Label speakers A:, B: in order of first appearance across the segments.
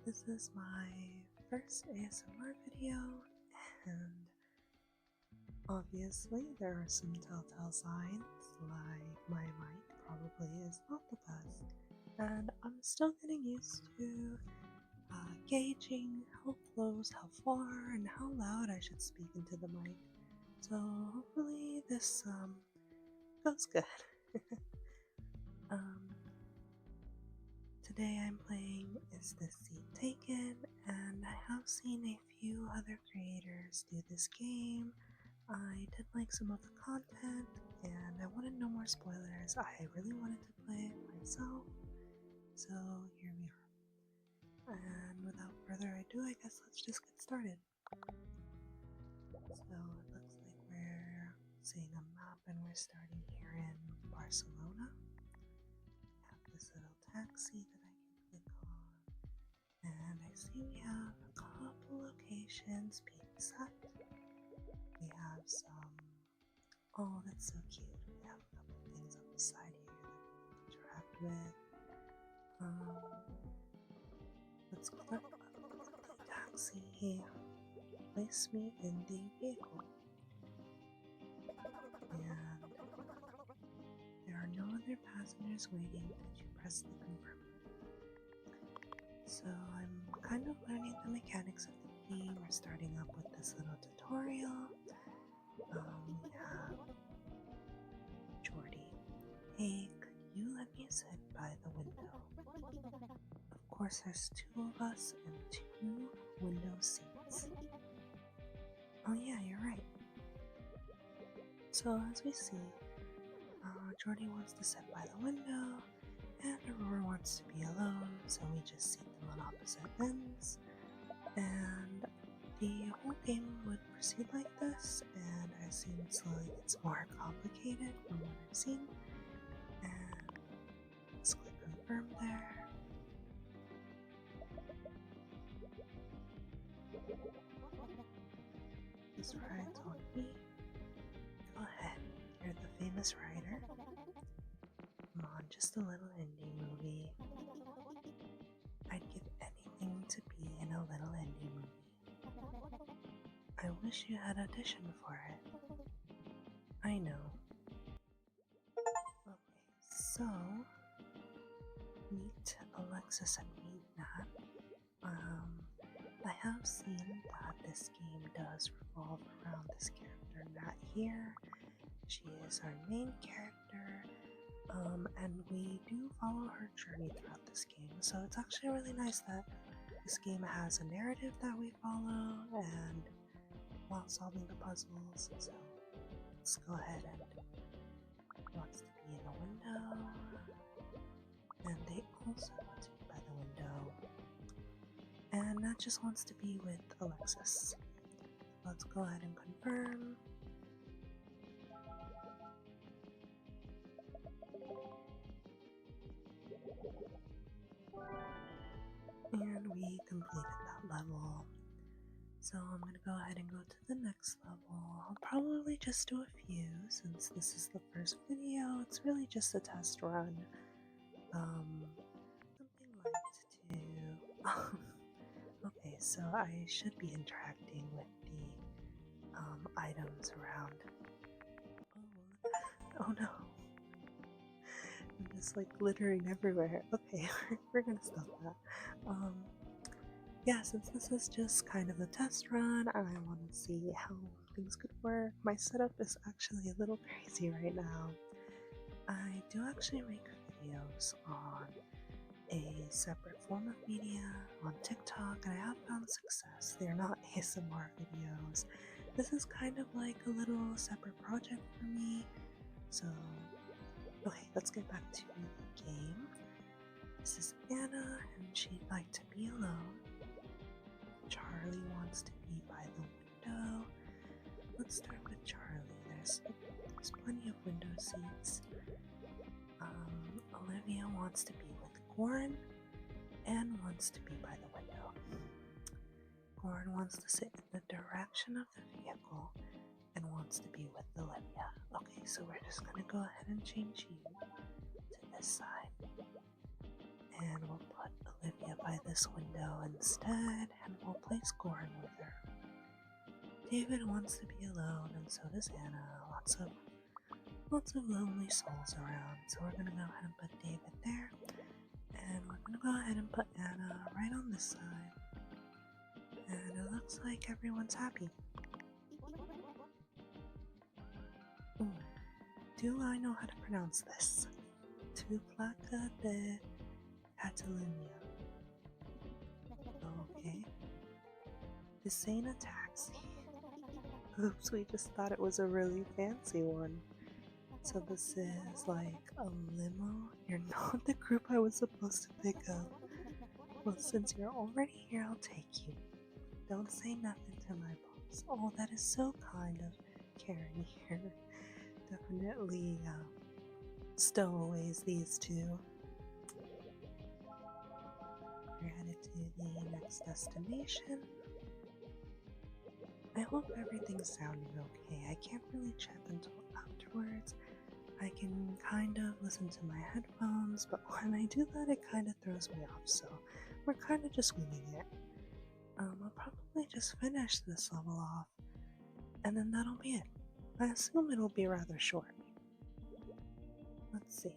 A: This is my first ASMR video, and obviously there are some telltale signs, like my mic probably is not the best, and I'm still getting used to gauging how close, how far, and how loud I should speak into the mic. So hopefully this goes good. um, Today I'm playing Is This Seat Taken, and I have seen a few other creators do this game. I did like some of the content, and I wanted no more spoilers. I really wanted to play it myself, so here we are. And without further ado, I guess let's just get started. So it looks like we're seeing a map, and we're starting here in Barcelona. We have this little taxi that I can click on. And I see we have a couple locations being set. We have some. Oh, that's so cute. We have a couple things on the side here that we can interact with. Let's click the taxi here. Place me in the vehicle. And there are no other passengers waiting. Did you press the confirm button? So I'm kind of learning the mechanics of the game. We're starting up with this little tutorial. We have Jordy. Hey, could you let me sit by the window? Of course, there's two of us and two window seats. Oh yeah, you're right. So as we see, Jordy wants to sit by the window, and Aurora wants to be alone, so we just seat them on opposite ends. And the whole game would proceed like this, and I assume it slowly gets more complicated from what I've seen. And let's click confirm there. This ride's on me. Go ahead, you're the famous rider. Come on, just a little indie movie. I'd give anything to be in a little indie movie. I wish you had auditioned for it. I know. Okay, so meet Alexis and meet Nat. I have seen that this game does revolve around this character Nat here. She is our main character, and we do follow her journey throughout this game. So it's actually really nice that this game has a narrative that we follow, and while solving the puzzles. So let's go ahead and wants to be in a window, and they also want to be by the window, and Nat just wants to be with Alexis. Let's go ahead and confirm. And we completed that level. So I'm going to go ahead and go to the next level. I'll probably just do a few since this is the first video. It's really just a test run. Something like to... okay, so I should be interacting with the items around. Oh no. I'm just like glittering everywhere. Okay, we're gonna stop that. Yeah, since this is just kind of a test run, I want to see how things could work. My setup is actually a little crazy right now. I do actually make videos on a separate form of media on TikTok, and I have found success. They're not ASMR videos. This is kind of like a little separate project for me. So, okay, let's get back to the game. This is Anna, and she'd like to be alone. Charlie wants to be by the window. Let's start with Charlie. There's plenty of window seats. Olivia wants to be with Goran and wants to be by the window. Goran wants to sit in the direction of the vehicle and wants to be with Olivia. Okay, so we're just gonna go ahead and change you to this side. And we'll put Olivia by this window instead, and we'll play scoring with her. David wants to be alone, and so does Anna. Lots of lonely souls around, so we're gonna go ahead and put David there, and we're gonna go ahead and put Anna right on this side. And it looks like everyone's happy. Ooh, do I know how to pronounce this? Tu placa de Catalunya. Okay. This ain't a taxi. Oops, we just thought it was a really fancy one. So this is like a limo? You're not the group I was supposed to pick up. Well, since you're already here, I'll take you. Don't say nothing to my boss. Oh, that is so kind of Karen here. Definitely stowaways, these two. We're headed to the next destination. I hope everything's sounding okay. I can't really check until afterwards. I can kind of listen to my headphones, but when I do that, it kind of throws me off, so we're kind of just winging it. I'll probably just finish this level off, and then that'll be it. I assume it'll be rather short. Let's see.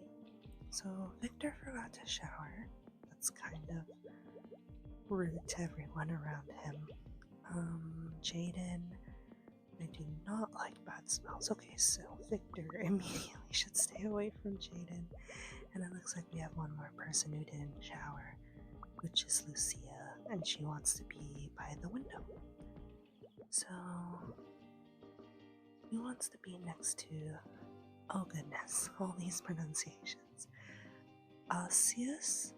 A: So, Victor forgot to shower. That's kind of rude to everyone around him. Jaden, I do not like bad smells. Okay, so Victor immediately should stay away from Jaden. And it looks like we have one more person who didn't shower, which is Lucia, and she wants to be by the window. So, he wants to be next to, oh goodness, all these pronunciations. Asius,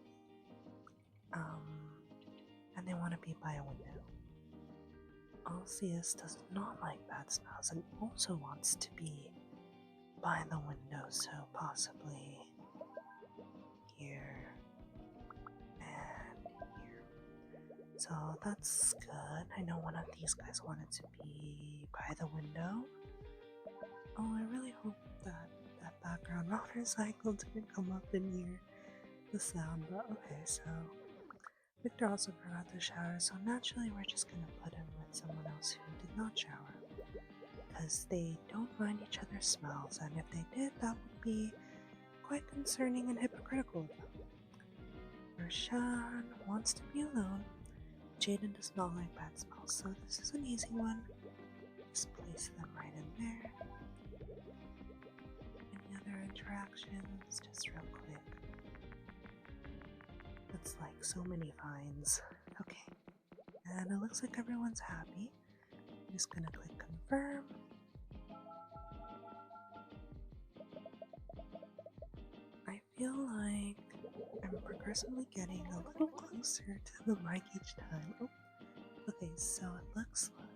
A: and they want to be by a window. Alcius does not like bad smells and also wants to be by the window, so possibly here and here. So that's good. I know one of these guys wanted to be by the window. Oh, I really hope that that background motorcycle didn't come up and hear the sound, but okay, so Victor also forgot to shower, so naturally we're just gonna put him with someone else who did not shower. Because they don't mind each other's smells, and if they did, that would be quite concerning and hypocritical of them. Roshan wants to be alone. Jaden does not like bad smells, so this is an easy one. Just place them right in there. Any other interactions? Just real quick. That's like so many vines. Okay. And it looks like everyone's happy. I'm just gonna click confirm. I feel like I'm progressively getting a little closer to the mic each time. Oh. Okay, so it looks like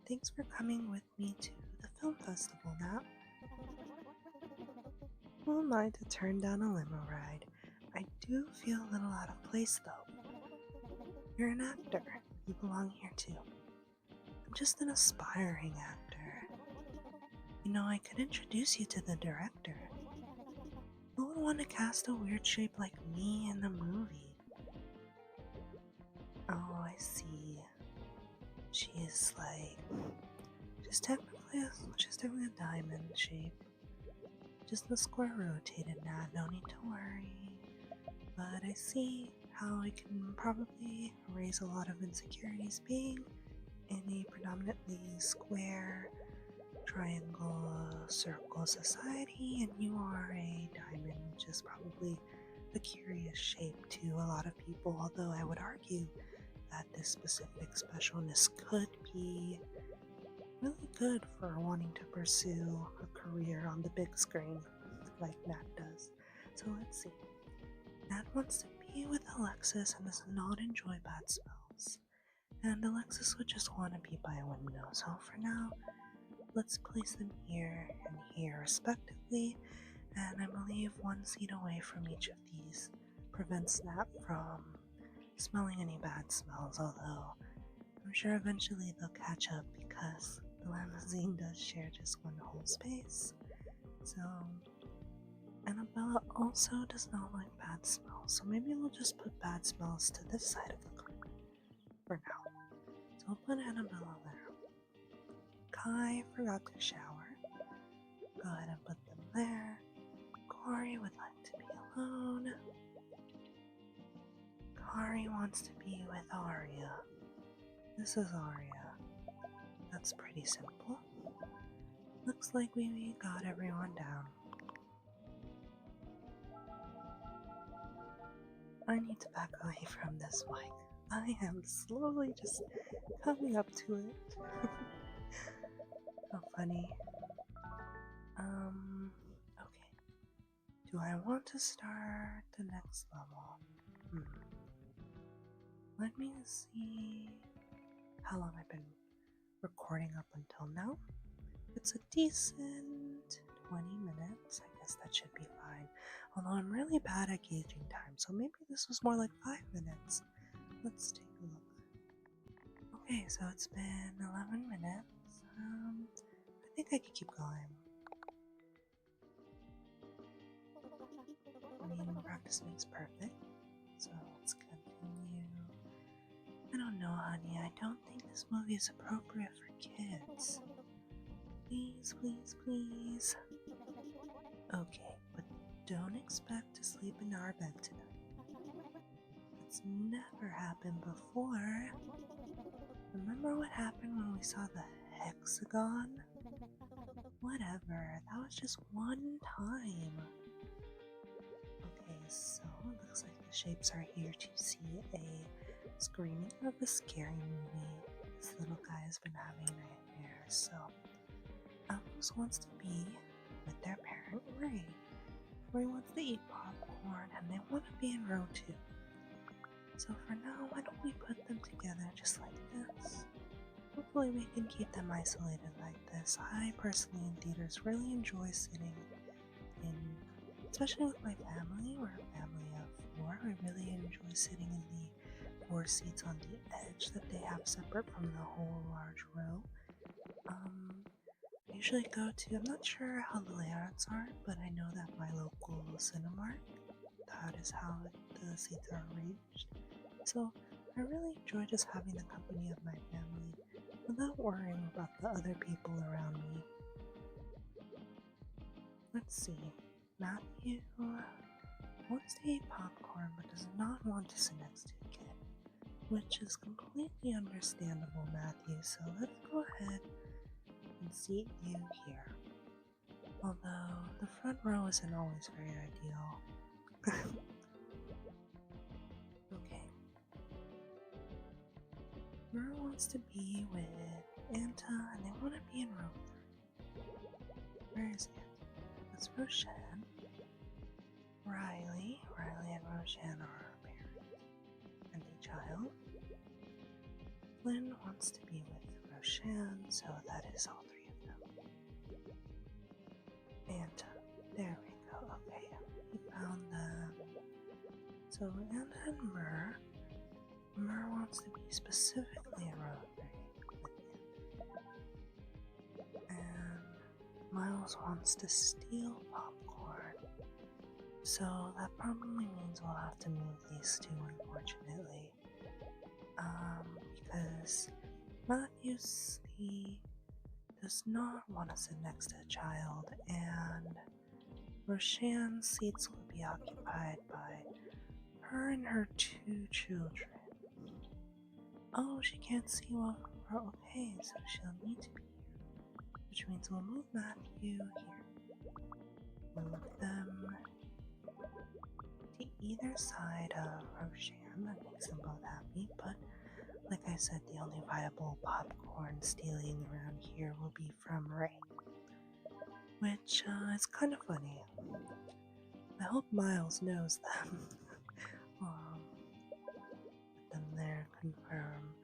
A: thanks for coming with me to the film festival, Nat. Who am I to turn down a limo ride? I do feel a little out of place though. You're an actor. You belong here too. I'm just an aspiring actor. You know, I could introduce you to the director. Who would want to cast a weird shape like me in the movie? Oh, I see. She's like just technically a diamond shape. Just the square rotated now, no need to worry. But I see how I can probably raise a lot of insecurities being in a predominantly square, triangle, circle society, and you are a diamond, which is probably a curious shape to a lot of people, although I would argue that this specific specialness could be really good for wanting to pursue a career on the big screen like Nat does. So let's see. Nat wants to be with Alexis and does not enjoy bad smells. And Alexis would just want to be by a window, so for now, let's place them here and here respectively, and I believe one seat away from each of these prevents Nat from smelling any bad smells, although I'm sure eventually they'll catch up because the limousine does share just one whole space. So Annabella also does not like bad smells, so maybe we'll just put bad smells to this side of the carpet for now. So we'll put Annabella there. Kai forgot to shower. Go ahead and put them there. Corey would like to be alone. Kari wants to be with Arya. This is Arya. That's pretty simple. Looks like we got everyone down. I need to back away from this mic. I am slowly just coming up to it. How funny. Okay. Do I want to start the next level? Let me see how long I've been recording up until now. It's a decent 20 minutes. I guess that should be fine. Although I'm really bad at gauging time, so maybe this was more like 5 minutes. Let's take a look. Okay, so it's been 11 minutes. I think I could keep going. I mean, practice makes perfect, so let's continue. I don't know, honey. I don't think this movie is appropriate for kids. Please, please, please. Okay, but don't expect to sleep in our bed tonight. It's never happened before. Remember what happened when we saw the hexagon? Whatever, that was just one time. Okay, so it looks like the shapes are here to see a screening of a scary movie. This little guy has been having nightmares, so Elvis wants to be with their parent Ray. Ray wants to eat popcorn and they want to be in row 2. So for now, why don't we put them together just like this? Hopefully we can keep them isolated like this. I personally in theaters really enjoy sitting in, especially with my family. We're a family of 4. I really enjoy sitting in the 4 seats on the edge that they have separate from the whole large row. I usually go to, I'm not sure how the layouts are, but I know that my local Cinemark, that is how the seats are arranged. So I really enjoy just having the company of my family without worrying about the other people around me. Let's see. Matthew wants to eat popcorn but does not want to sit next to a kid, which is completely understandable, Matthew, so let's go ahead and seat you here. Although the front row isn't always very ideal. Okay. Mur wants to be with Anta and they want to be in row 3. Where is Anta? That's Roshan. Riley and Roshan are a parent and a child. Flynn wants to be with Roshan, so that is all 3 of them. And there we go. Okay, we found them. So Anna and Mur wants to be specifically in row 3 with Anta. And Miles wants to steal popcorn. So that probably means we'll have to move these 2, unfortunately. Because Matthew does not want to sit next to a child, and Roshan's seats will be occupied by her and her 2 children. Oh, she can't see well from her. Okay, so she'll need to be here, which means we'll move Matthew here. Move them to either side of Roshan. That makes them both happy, but like I said, the only viable popcorn stealing around here will be from Ray, which is kind of funny. I hope Miles knows them. Put them there, confirm.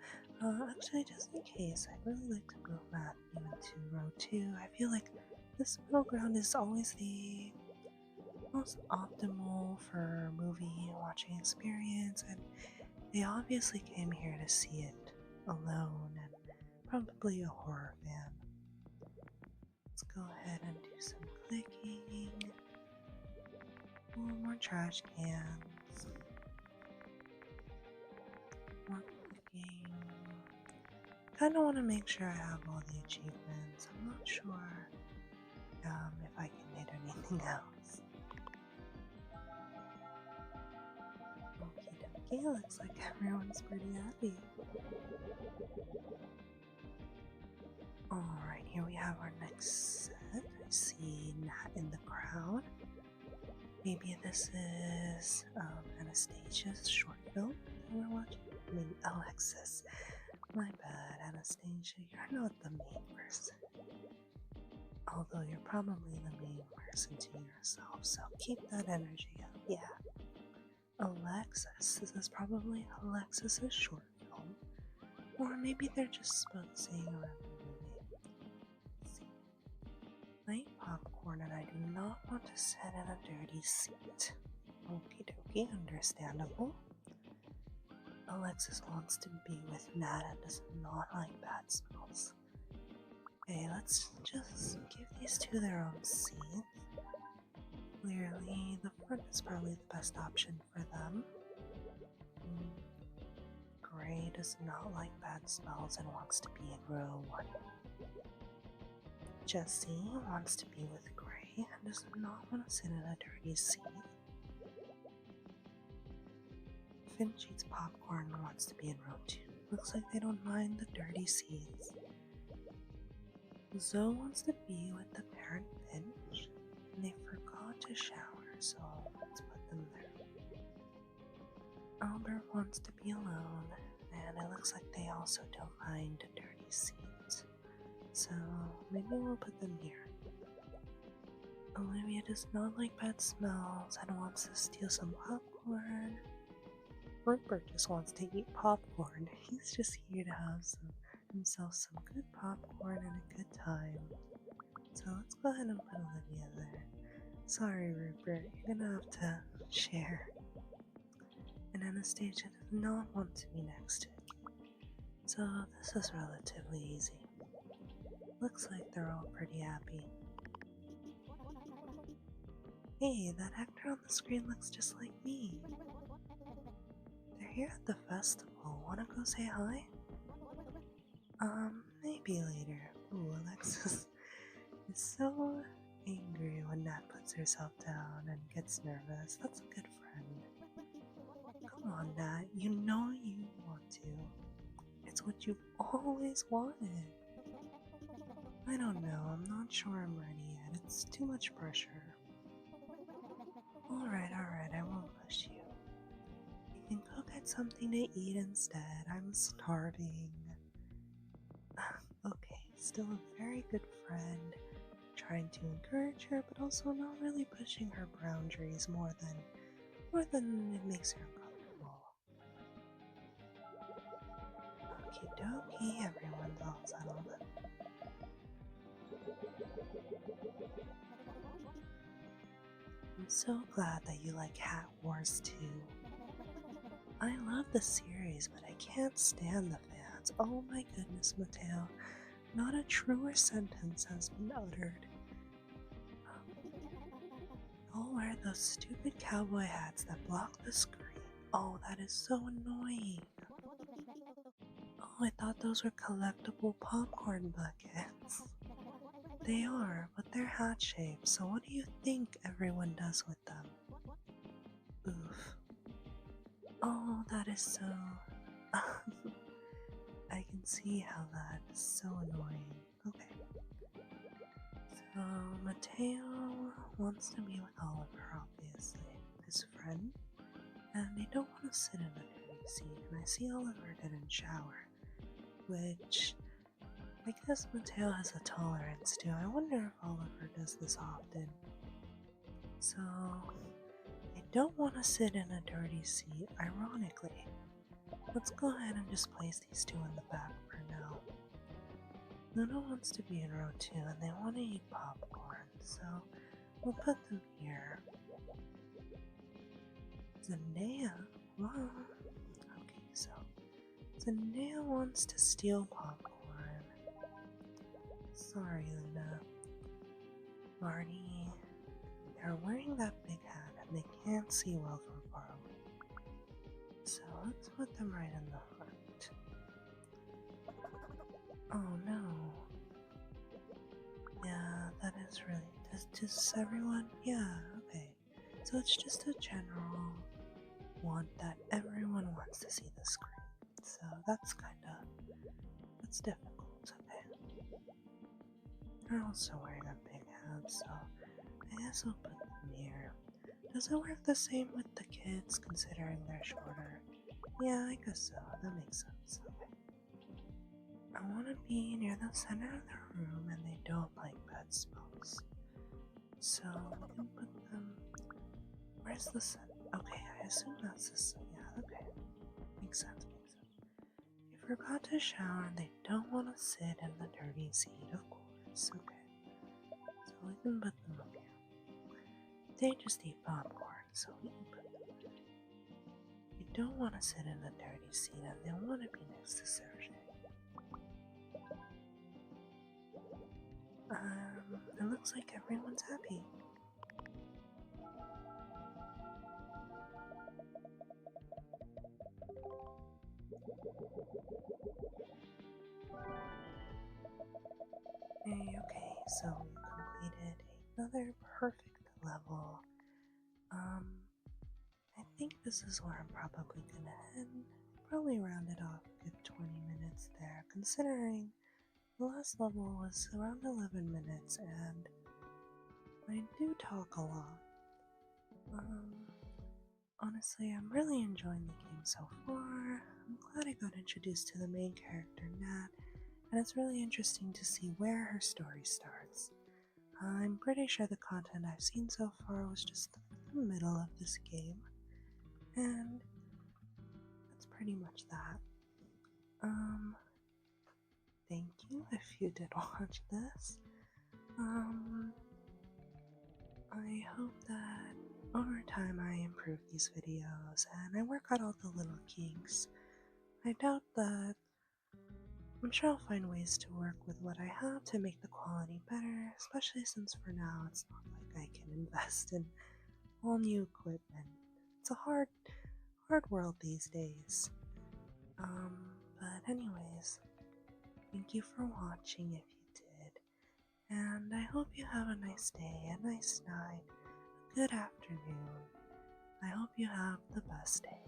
A: Actually, just in case, I'd really like to move Matthew into row 2. I feel like this middle ground is always the most optimal for movie watching experience, and they obviously came here to see it alone and probably a horror fan. Let's go ahead and do some clicking. Ooh, more trash cans. More cooking. Kinda wanna make sure I have all the achievements. I'm not sure if I can hit anything else. Okie dokie, looks like everyone's pretty happy. Alright, here we have our next set. I see Nat in the crowd. Maybe this is Anastasia's short film that we're watching. I mean, Alexis. My bad, Anastasia, you're not the main person. Although you're probably the main person to yourself, so keep that energy up, yeah. Alexis, this is probably Alexis's short film. Or maybe they're just saying around the movie. See. I eat popcorn and I do not want to sit in a dirty seat. Okie dokie, understandable. Alexis wants to be with Nat and does not like bad smells. Okay, let's just give these two their own seats. Clearly, the front is probably the best option for them. Gray does not like bad smells and wants to be in row 1. Jessie wants to be with Gray and does not want to sit in a dirty seat. Finch eats popcorn and wants to be in row 2. Looks like they don't mind the dirty seats. Zoe wants to be with the parent Finch, and they forgot to shower, so let's put them there. Albert wants to be alone, and it looks like they also don't mind a dirty seat. So maybe we'll put them here. Olivia does not like bad smells and wants to steal some popcorn. Rupert just wants to eat popcorn. He's just here to have himself some good popcorn and a good time. So let's go ahead and put Olivia there. Sorry, Rupert, you're gonna have to share. And Anastasia does not want to be next to it. So this is relatively easy. Looks like they're all pretty happy. Hey, that actor on the screen looks just like me. They're here at the festival. Wanna go say hi? Maybe later. Ooh, Alexis is so angry when Nat puts herself down and gets nervous. That's a good friend. Come on, Nat. You know you want to. It's what you've always wanted. I don't know. I'm not sure I'm ready yet. It's too much pressure. Alright, I won't push you. You can go get something to eat instead. I'm starving. Okay, still a very good friend. Trying to encourage her, but also not really pushing her boundaries more than it makes her uncomfortable. Okie dokie, everyone's all settled. I'm so glad that you like Hat Wars too. I love the series, but I can't stand the fans. Oh my goodness, Mateo. Not a truer sentence has been uttered. Don't wear those stupid cowboy hats that block the screen. Oh, that is so annoying. Oh, I thought those were collectible popcorn buckets. They are, but they're hat shaped, so what do you think everyone does with them? Oof. Oh, that is so... I can see how that is so annoying. Okay. So, Mateo wants to be with Oliver, obviously, his friend, and they don't want to sit in a dirty seat, and I see Oliver didn't shower, which I guess Mateo has a tolerance to. I wonder if Oliver does this often. So, I don't want to sit in a dirty seat, ironically. Let's go ahead and just place these two in the back for now. Luna wants to be in row 2 and they want to eat popcorn, so we'll put them here. Zendaya? Wow. Okay, so Zendaya wants to steal popcorn. Sorry, Luna. Marty, they're wearing that big hat and and they can't see well from far away. So let's put them right in the front. Oh no. Yeah, that is really. Does everyone? Yeah, okay. So it's just a general want that everyone wants to see the screen. So that's that's difficult, okay. They're also wearing a big hat, so I guess we'll put them here. Does it work the same with the kids, considering they're shorter? Yeah, I guess so. That makes sense. Okay. I want to be near the center of the room, and they don't like bad smells. So we can put them. Where's the sun? Okay, I assume that's the sun. Yeah, okay. Makes sense, makes sense. You forgot to shower and they don't want to sit in the dirty seat, of course. Okay. So we can put them up here. They just eat popcorn, so we can put them there. They don't want to sit in the dirty seat and they want to be next to Sergey. It looks like everyone's happy. Hey, okay, so we completed another perfect level. I think this is where I'm probably gonna end. Probably round it off a good 20 minutes there, considering the last level was around 11 minutes and I do talk a lot. Honestly, I'm really enjoying the game so far. I'm glad I got introduced to the main character, Nat, and it's really interesting to see where her story starts. I'm pretty sure the content I've seen so far was just the middle of this game, and that's pretty much that. Thank you if you did watch this. I hope that over time I improve these videos and I work out all the little kinks. I doubt that. I'm sure I'll find ways to work with what I have to make the quality better, especially since for now it's not like I can invest in all new equipment. It's a hard world these days. But anyways, thank you for watching if you did, and I hope you have a nice day, a nice night, a good afternoon. I hope you have the best day.